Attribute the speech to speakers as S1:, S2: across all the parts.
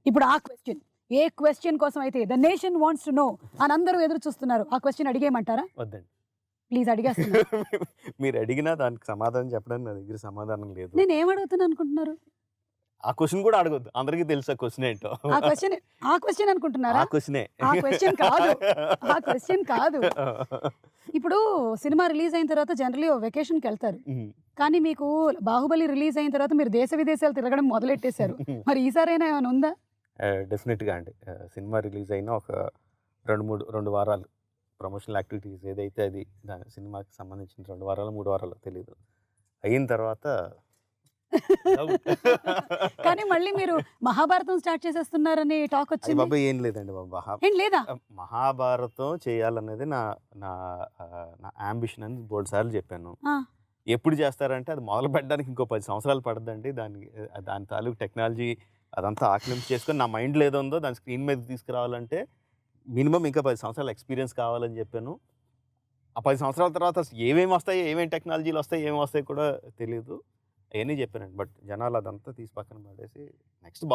S1: ఇప్పుడు ఆ క్వశ్చన్, ఏ క్వశ్చన్ కోసం అయితే the nation wants to know అని అందరూ ఎదురు చూస్తున్నారు, ఆ క్వశ్చన్ అడిగేయమంటారా?
S2: వద్దండి.
S1: ప్లీజ్ అడిగేస్తున్నా.
S2: మీరు అడిగినా దానికి సమాధానం చెప్పడానికి నా దగ్గర సమాధానం లేదు.
S1: నేను ఏం అడుగుతున్నాను అనుకుంటున్నారు?
S2: ఆ క్వెషన్ కూడా అడగొద్దు. అందరికీ తెలుసు ఆ క్వెషన్ ఏంటో.
S1: ఆ క్వశ్చన్ అనుకుంటున్నారా?
S2: ఆ క్వెషనే.
S1: ఆ క్వశ్చన్ కాదు. ఆ క్వశ్చన్ కాదు. ఇప్పుడు సినిమా రిలీజ్ అయిన తర్వాత జనరల్లీ ఓ వెకేషన్‌కి వెళ్తారు. కానీ మీకు 'బాహుబలి' రిలీజ్ అయిన తర్వాత మీరు దేశ విదేశాలు తిరగడం మొదలెట్టేశారు. మరి ఈసారైనా ఏమైనా ఉందా?
S2: డెఫినెట్‌గా అండి. సినిమా రిలీజ్ అయిన ఒక 2 వారాలు ప్రమోషనల్ యాక్టివిటీస్ ఏదైతే అది దాని సినిమాకి సంబంధించిన 2 వారాలో, 3 వారాలో తెలీదు. అయిన తర్వాత డౌట్.
S1: కానీ మళ్ళీ మీరు 'మహాభారతం' స్టార్ట్ చేసేస్తున్నారని టాక్
S2: అయ్య
S1: వచ్చింది.
S2: బాబోయ్! ఏం లేదండి బాబు.
S1: ఏం లేదా?
S2: మహాభారతం చేయాలనేది నా నా నా యాంబిషన్ అని బోలెడు సార్లు చెప్పాను.
S1: ఆ!
S2: ఎప్పుడు చేస్తారంటే అది మొదలు పెట్టడానికి ఇంకో 10 సంవత్సరాలు పడద్దండి. దాని తాలూకు టెక్నాలజీ అదంతా ఆక్లింపు చేసుకొని నా మైండ్‌లో ఏదో ఉందో దాన్ని స్క్రీన్ మీదకి తీసుకురావాలంటే మినిమమ్ ఇంకా 10 సంవత్సరాల ఎక్స్‌పీరియన్స్ కావాలని చెప్పాను. ఆ 10 సంవత్సరాల తర్వాత అసలు ఏమేమి వస్తాయి, ఏమేమి టెక్నాలజీలు వస్తాయి, ఏమి వస్తాయి కూడా తెలీదు. అయన్నీ చెప్పానండి. బట్ జనాలు అదంతా తీసి పక్కన పడేసి నెక్స్ట్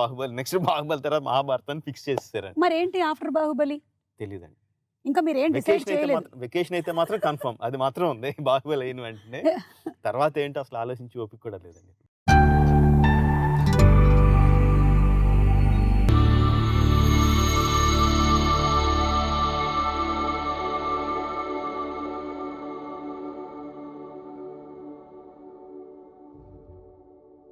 S2: బాహుబలి తర్వాత మహాభారతాన్ని ఫిక్స్ చేసేసారండి.
S1: మరేంటి ఆఫ్టర్ 'బాహుబలి'?
S2: తెలీదండి.
S1: ఇంకా మీరేం డిసైడ్ చేయలేదు.
S2: వెకేషన్ అయితే మాత్రం కన్ఫర్మ్. అది మాత్రం ఉంది. బాహుబలి అయిన వెంటనే. తర్వాత ఏంటో అసలు ఆలోచించి ఓపిక కూడా లేదండి.